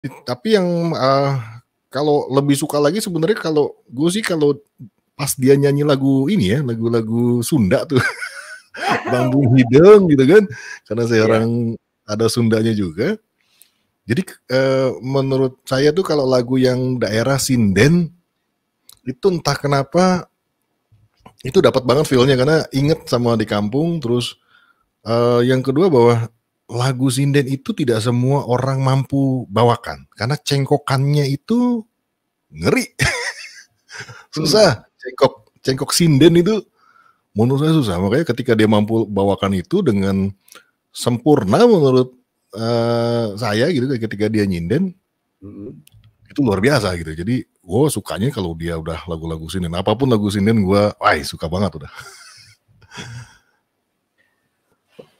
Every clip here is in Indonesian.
Tapi yang, kalau lebih suka lagi sebenarnya kalau gue sih kalau pas dia nyanyi lagu ini ya, lagu-lagu Sunda tuh, Bambu Hidung gitu kan, karena saya Iya. orang ada Sundanya juga. Jadi, menurut saya tuh kalau lagu yang daerah sinden, itu entah kenapa itu dapat banget feel-nya karena inget sama di kampung, terus, yang kedua bahwa lagu sinden itu tidak semua orang mampu bawakan, karena cengkokannya itu ngeri. Hmm. Susah, cengkok sinden itu menurut saya susah, makanya ketika dia mampu bawakan itu dengan sempurna menurut, saya gitu ketika dia nyinden, Mhm. itu luar biasa gitu. Jadi, sukanya kalau dia udah lagu-lagu sinden, apapun lagu sinden gue, suka banget udah.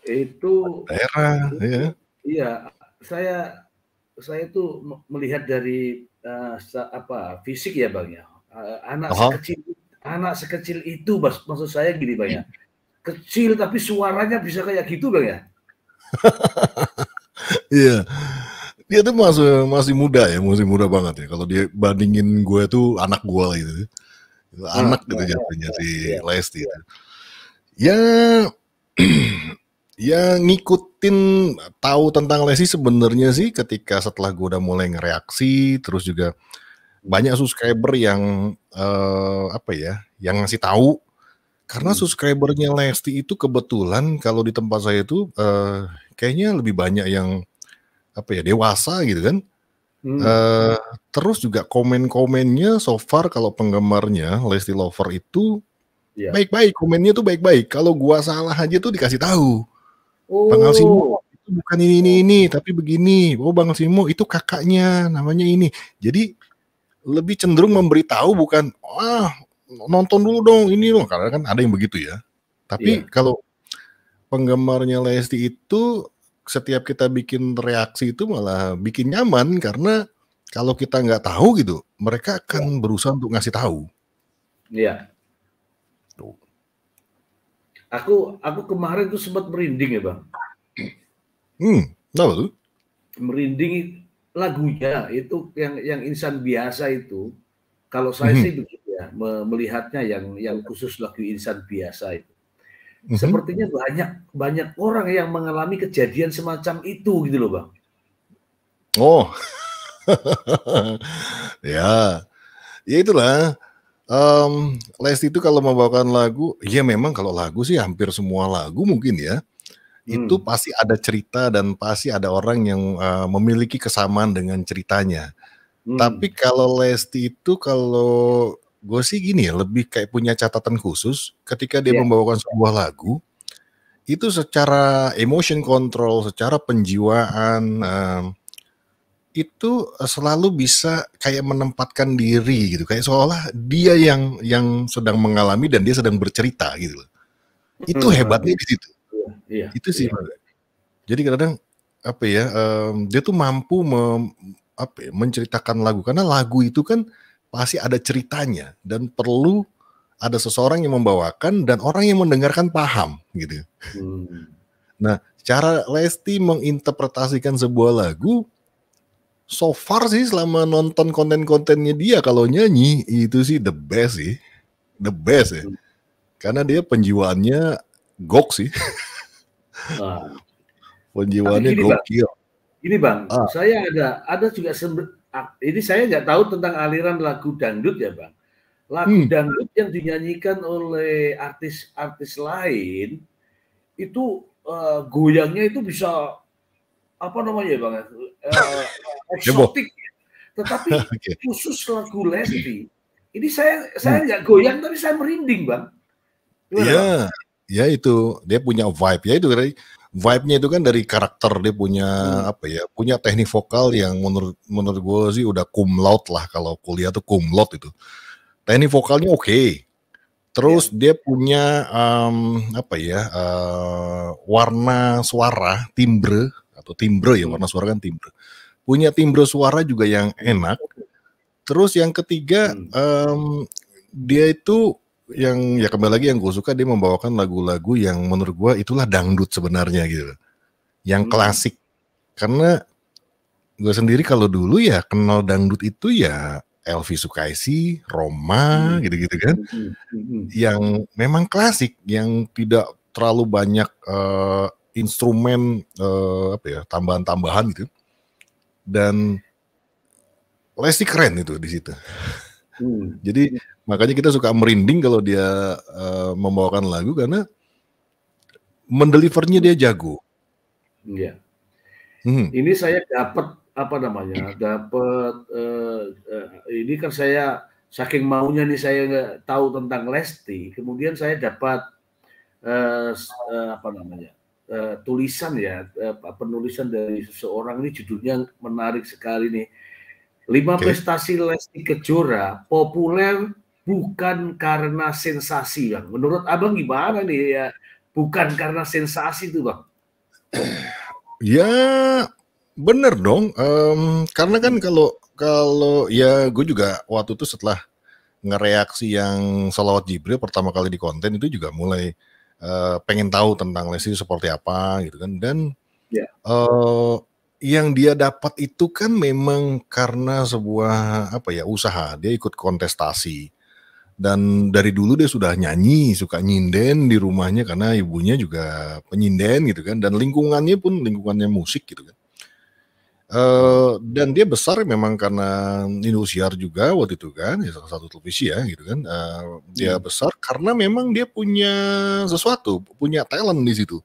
Itu Daerah, itu iya. iya, saya tuh melihat dari, fisik ya, Bang, ya, Aha. anak sekecil itu maksud saya gini, Bang, ya, kecil tapi suaranya bisa kayak gitu, Bang, ya? Iya, dia tuh masih masih muda ya, masih muda banget ya, kalau dia bandingin gue tuh anak gue gitu, Heeh, anak gitu jatuhnya si iya, Lesti iya. itu. Ya, ya ngikutin tahu tentang Lesti sebenarnya sih ketika setelah gue udah mulai ngereaksi, terus juga Hmm. banyak subscriber yang, apa ya, yang ngasih tahu. Karena Mhm. subscriber-nya Lesti itu kebetulan kalau di tempat saya itu, kayaknya lebih banyak yang, apa ya, dewasa gitu kan. Hmm. Eee, Terus juga komen-komennya so far kalau penggemarnya Lesti Lover itu Iya. baik-baik, komennya tuh baik-baik. Kalau gua salah aja tuh dikasih tahu. Bang Alsimo Oh. itu bukan ini, tapi begini. Oh, Bang Alsimo itu kakaknya, namanya ini. Jadi lebih cenderung memberitahu bukan, nonton dulu dong, ini loh, karena kan ada yang begitu ya. Tapi Iya. kalau penggemarnya Lesti itu setiap kita bikin reaksi itu malah bikin nyaman karena kalau kita nggak tahu gitu, mereka Iya. akan berusaha untuk ngasih tahu. Iya. Tuh. Aku kemarin tuh sempat merinding ya, Bang. Kenapa tuh? Merinding lagunya itu yang Insan Biasa itu, kalau saya Mhm, sih begitu ya, melihatnya yang khusus lagu Insan Biasa itu. mhm. Sepertinya banyak banyak orang yang mengalami kejadian semacam itu gitu loh, Bang. Oh, ya, ya itulah, Lesti itu kalau membawakan lagu, ya memang kalau lagu sih hampir semua lagu mungkin ya, itu Hmm. pasti ada cerita dan pasti ada orang yang, memiliki kesamaan dengan ceritanya. Tapi Hmm. kalau Lesti itu kalau gue sih gini ya, lebih kayak punya catatan khusus ketika dia Iya. membawakan sebuah lagu, itu secara emotion control, secara penjiwaan, itu, selalu bisa kayak menempatkan diri gitu, kayak seolah dia yang sedang mengalami dan dia sedang bercerita gitu loh. Itu Heeh. hebatnya di situ, Iya, iya, itu sih. iya. Jadi kadang, apa ya, dia tuh mampu apa ya, menceritakan lagu, karena lagu itu kan pasti ada ceritanya dan perlu ada seseorang yang membawakan dan orang yang mendengarkan paham, gitu. Hmm. Nah, cara Lesti menginterpretasikan sebuah lagu, so far sih selama nonton konten-kontennya dia kalau nyanyi, itu sih the best sih, the best ya. Hmm. Karena dia penjiwaannya gok sih, Nah, tapi penjiwaannya gokil. gini Bang, Ah, saya ada juga ini saya nggak tahu tentang aliran lagu dangdut ya Bang. Lagu hmm, dangdut yang dinyanyikan oleh artis-artis lain itu, goyangnya itu bisa apa namanya ya Bang ya, heboh. eksotik, tetapi Oke. khusus lagu Lesti, ini saya Hmm. nggak goyang tapi saya merinding Bang. Gimana Bang? Iya, ya itu, dia punya vibe, ya itu tadi, vibe-nya itu kan dari karakter, dia punya, Hmm. apa ya, punya teknik vokal yang menurut menurut gue sih udah cum laude lah, kalau kuliah tuh cum laude itu. Teknik vokalnya oke, terus Iya. dia punya, apa ya, warna suara, timbre ya, Hmm. warna suara kan timbre. Punya timbre suara juga yang Hmm. enak, terus yang ketiga, Hmm. dia itu yang ya kembali lagi yang gue suka dia membawakan lagu-lagu yang menurut gue itulah dangdut sebenarnya gitu, yang Hmm. klasik. Karena gue sendiri kalau dulu ya kenal dangdut itu ya Elvi Sukaesih, Roma, Hmm. gitu-gitu kan. Yang memang klasik, yang tidak terlalu banyak instrumen apa ya, tambahan-tambahan gitu. Dan Lesti keren itu di situ. Jadi makanya kita suka merinding kalau dia membawakan lagu karena mendelivernya dia jago. Iya. Ini saya dapat apa namanya? Dapat ini kan saya saking maunya nih saya nggak tahu tentang Lesti, kemudian saya dapat apa namanya? Tulisan ya, penulisan dari seseorang ini judulnya menarik sekali nih. 5 prestasi Lesti Kejora populer bukan karena sensasi, Bang. Menurut Abang gimana nih ya? Bukan karena sensasi itu, Bang. Ya bener dong, karena kan kalau ya gue juga waktu itu setelah ngereaksi yang Shalawat Jibril pertama kali di konten itu juga mulai pengen tahu tentang Lesti seperti apa gitu kan, dan yang dia dapat itu kan memang karena sebuah apa ya, usaha. Dia ikut kontestasi dan dari dulu dia sudah nyanyi, suka nyinden di rumahnya karena ibunya juga penyinden gitu kan, dan lingkungannya pun lingkungannya musik gitu kan. Dan dia besar memang karena Indosiar juga waktu itu kan, ya salah satu televisi ya gitu kan. Dia besar karena memang dia punya sesuatu, punya talent di situ.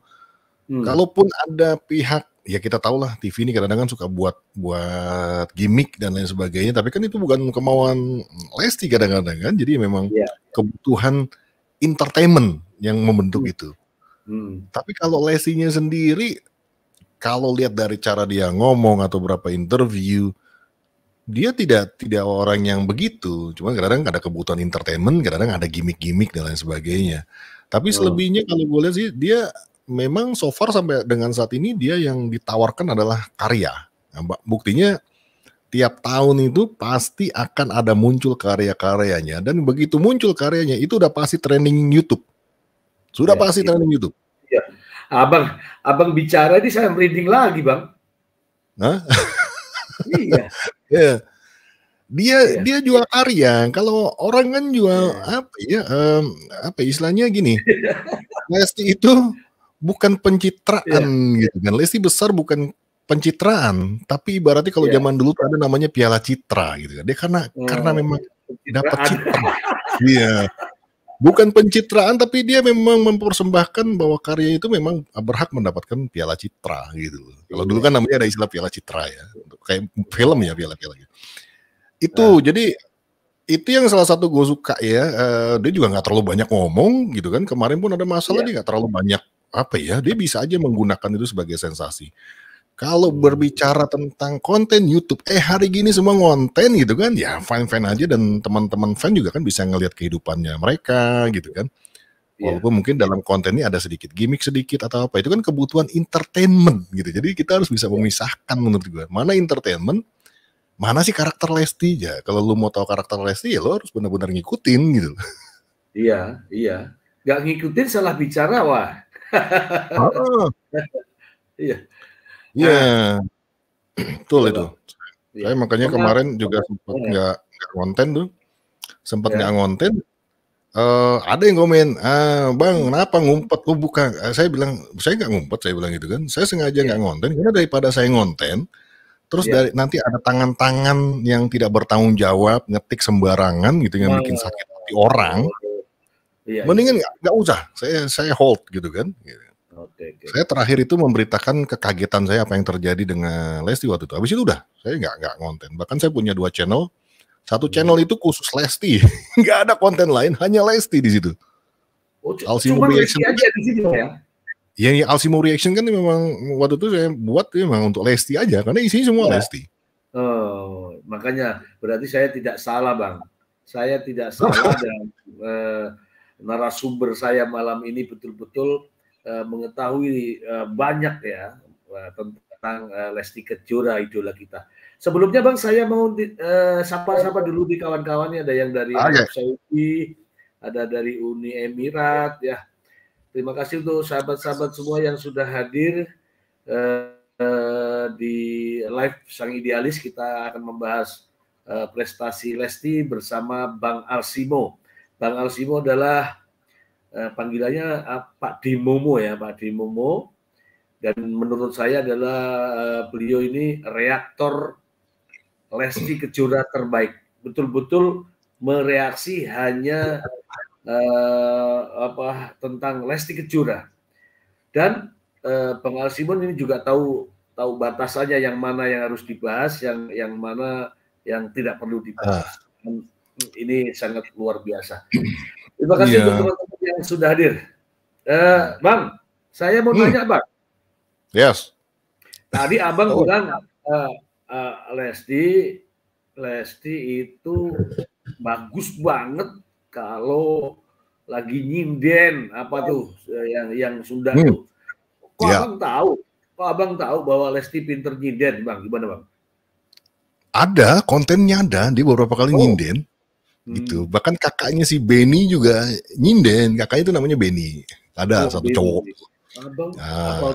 Kalaupun ada pihak, ya kita tahu lah TV ini kadang-kadang kan suka buat gimmick dan lain sebagainya, tapi kan itu bukan kemauan Lesti kadang-kadang kan, jadi memang kebutuhan entertainment yang membentuk itu. Tapi kalau Lestinya sendiri, kalau lihat dari cara dia ngomong atau berapa interview, dia tidak orang yang begitu. Cuma kadang-kadang ada kebutuhan entertainment, kadang-kadang ada gimmick-gimmick dan lain sebagainya. Tapi selebihnya kalau gue lihat sih, dia memang so far sampai dengan saat ini dia yang ditawarkan adalah karya. Nah, buktinya tiap tahun itu pasti akan ada muncul karya-karyanya, dan begitu muncul karyanya itu udah pasti trending YouTube. Sudah pasti trending YouTube. Ya. Abang bicara ini saya merinding lagi, Bang. Hah? Iya. Dia jual karya. Kalau orang kan jual apa ya? Apa istilahnya gini. Lesti itu bukan pencitraan gitu kan. Lesti besar bukan pencitraan, tapi ibaratnya kalau zaman dulu tuh ada namanya Piala Citra gitu kan. Dia karena memang dapat citra. Iya. Bukan pencitraan, tapi dia memang mempersembahkan bahwa karya itu memang berhak mendapatkan Piala Citra gitu. Kalau dulu kan namanya ada istilah Piala Citra ya. Kayak film ya, piala-piala gitu. Itu jadi itu yang salah satu gue suka ya. Dia juga nggak terlalu banyak ngomong gitu kan. Kemarin pun ada masalah dia nggak terlalu banyak apa ya. Dia bisa aja menggunakan itu sebagai sensasi. Kalau berbicara tentang konten YouTube, hari gini semua ngonten gitu kan, ya fine-fine aja, dan teman-teman fan juga kan bisa ngelihat kehidupannya mereka gitu kan. Walaupun mungkin dalam konten ini ada sedikit gimmick sedikit atau apa, itu kan kebutuhan entertainment gitu. Jadi kita harus bisa memisahkan menurut gue. Mana entertainment, mana sih karakter Lesti ya. Kalau lu mau tahu karakter Lesti ya lo harus benar-benar ngikutin gitu. Iya. Nggak ngikutin salah bicara, wah. Iya. Iya, betul itu. Saya makanya kemarin juga sempat nggak ngonten tuh, nggak ngonten. Ada yang komen, bang, kenapa ngumpet lu buka? Saya bilang, saya nggak ngumpet, saya bilang gitu kan. Saya sengaja nggak ngonten karena daripada saya ngonten, terus nanti ada tangan-tangan yang tidak bertanggung jawab, ngetik sembarangan gitu yang bikin sakit hati orang. Mendingan nggak usah, saya hold gitu kan. Saya terakhir itu memberitakan kekagetan saya apa yang terjadi dengan Lesti waktu itu. Habis itu udah, saya nggak ngonten. Bahkan saya punya 2 channel. Satu channel itu khusus Lesti, nggak ada konten lain, hanya Lesti di situ. Cuma Lesti aja di situ ya? Ya, Alsimo Reaction kan memang waktu itu saya buat memang untuk Lesti aja, karena isinya semua Lesti. Oh, makanya berarti saya tidak salah, Bang. Saya tidak salah dan narasumber saya malam ini betul-betul mengetahui banyak ya tentang Lesti Kejora, idola kita. Sebelumnya Bang, saya mau sapa-sapa dulu di kawan-kawannya. Ada yang dari Arab Saudi, ada dari Uni Emirat ya. Terima kasih untuk sahabat-sahabat semua yang sudah hadir. di live Sang Idealis kita akan membahas prestasi Lesti bersama Bang Alsimo. Bang Alsimo adalah panggilannya Pak Dimomo ya, Pak Dimomo. Dan menurut saya adalah beliau ini reaktor Lesti Kejora terbaik. Betul-betul mereaksi hanya tentang Lesti Kejora. Dan Bang Alsimon ini juga tahu batasannya, yang mana yang harus dibahas, yang mana yang tidak perlu dibahas. Ini sangat luar biasa. Terima kasih untuk teman-teman yang sudah hadir. Bang, saya mau tanya, Bang. Yes. Tadi Abang bilang Lesti itu bagus banget kalau lagi nyinden apa tuh yang Sunda tuh. Kok Abang tahu bahwa Lesti pinter nyinden, Bang? Gimana, Bang? Ada, kontennya ada, dia beberapa kali nyinden. Gitu. Bahkan kakaknya si Benny juga nyinden, kakaknya itu namanya Benny. Ada satu Benny. Cowok. Abang,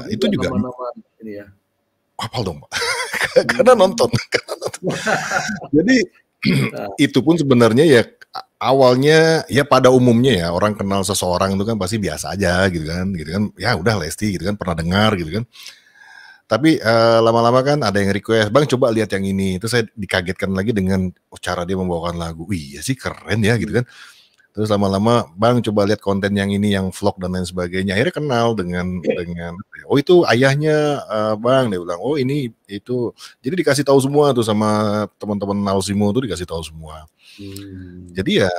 itu juga nama-nama ini ya. Hafal dong, Pak. Karena nonton. Jadi itu pun sebenarnya ya awalnya ya pada umumnya ya orang kenal seseorang itu kan pasti biasa aja gitu kan ya udah Lesti gitu kan pernah dengar gitu kan. Tapi lama-lama kan ada yang request, Bang coba lihat yang ini. Itu saya dikagetkan lagi dengan cara dia membawakan lagu. Wih ya sih keren ya gitu kan. Terus lama-lama, Bang coba lihat konten yang ini, yang vlog dan lain sebagainya. Akhirnya kenal dengan oh itu ayahnya Bang, dia bilang, oh ini itu. Jadi dikasih tahu semua tuh sama teman-teman Alsimo tuh dikasih tahu semua. Jadi ya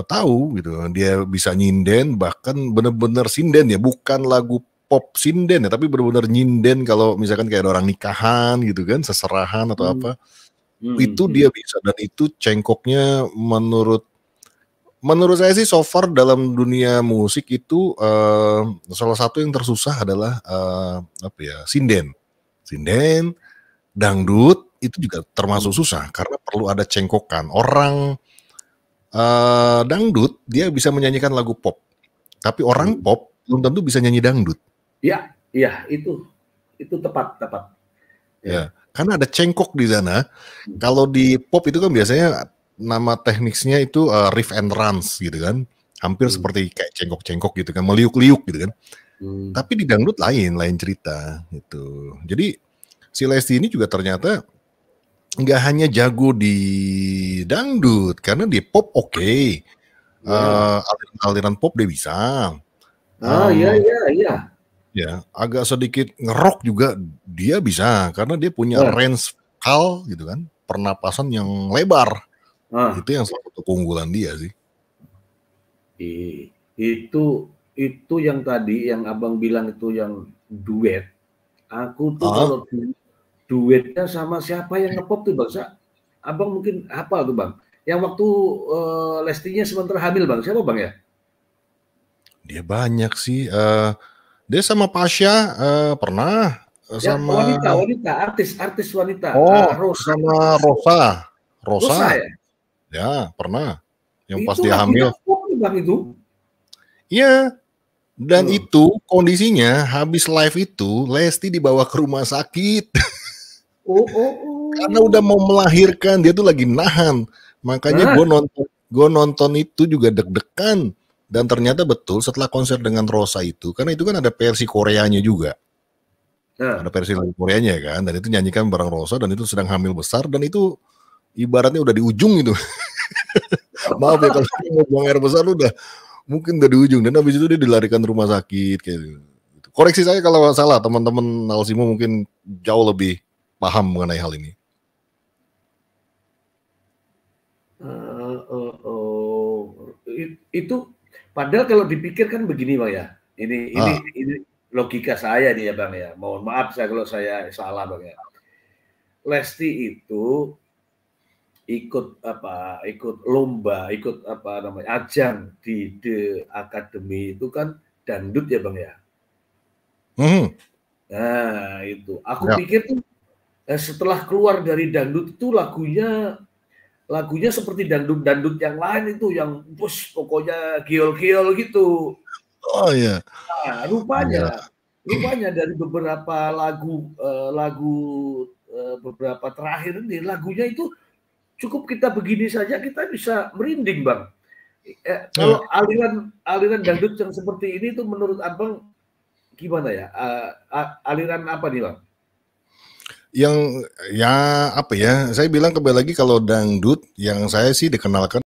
tahu gitu, dia bisa nyinden, bahkan bener-bener sinden ya, bukan lagu pop sinden ya, tapi bener-bener nyinden kalau misalkan kayak ada orang nikahan gitu kan, seserahan atau apa. Itu dia bisa, dan itu cengkoknya menurut saya sih so far dalam dunia musik itu salah satu yang tersusah adalah sinden, dangdut itu juga termasuk susah karena perlu ada cengkokan. Orang dangdut dia bisa menyanyikan lagu pop, tapi orang pop belum tentu bisa nyanyi dangdut. Iya, itu tepat. Ya, karena ada cengkok di sana. Kalau di pop itu kan biasanya nama tekniknya itu riff and runs gitu kan, hampir seperti kayak cengkok-cengkok gitu kan, meliuk-liuk gitu kan. Tapi di dangdut lain cerita gitu. Jadi si Lesti ini juga ternyata nggak hanya jago di dangdut, karena di pop aliran pop dia bisa. Iya. Ya, agak sedikit ngerok juga dia bisa, karena dia punya range vokal gitu kan, pernapasan yang lebar. Itu yang salah satu keunggulan dia sih. Itu yang tadi yang Abang bilang itu yang duet. Aku tuh kalau duetnya sama siapa yang ngepop tuh Bang? Abang mungkin hafal tuh Bang. Yang waktu Lestinya sementara hamil Bang, siapa Bang ya? Dia banyak sih. Dia sama Pasha pernah. Sama wanita, artis wanita. Rosa. Sama Rosa ya? Ya, pernah. Yang pas dia hamil. Bang itu. Iya. Dan itu kondisinya habis live itu Lesti dibawa ke rumah sakit. Karena udah mau melahirkan, dia tuh lagi nahan. Makanya gue nonton itu juga deg-degan. Dan ternyata betul setelah konser dengan Rosa itu, karena itu kan ada versi Koreanya juga. Ada versi lagu Koreanya kan, dan itu nyanyikan bareng Rosa, dan itu sedang hamil besar, dan itu ibaratnya udah di ujung itu. Maaf ya kalau mau buang air besar udah mungkin udah di ujung, dan habis itu dia dilarikan rumah sakit kayak gitu. Koreksi saya kalau salah, teman-teman Alsimo mungkin jauh lebih paham mengenai hal ini. Itu padahal kalau dipikir kan begini Bang ya. Ini logika saya nih ya Bang ya. Mohon maaf kalau saya salah Bang ya. Lesti itu ikut lomba, ajang di The Academy itu kan dangdut ya Bang ya. Nah, itu. Aku pikir tuh setelah keluar dari dangdut itu lagunya seperti dangdut yang lain itu, yang pokoknya giol-giol gitu. Oh iya. Nah, rupanya rupanya dari beberapa lagu beberapa terakhir ini, lagunya itu cukup kita begini saja kita bisa merinding, Bang. Kalau aliran dangdut yang seperti ini tuh menurut Abang gimana ya? Aliran apa nih, Bang? Yang ya apa ya? Saya bilang kembali lagi kalau dangdut yang saya sih dikenalkan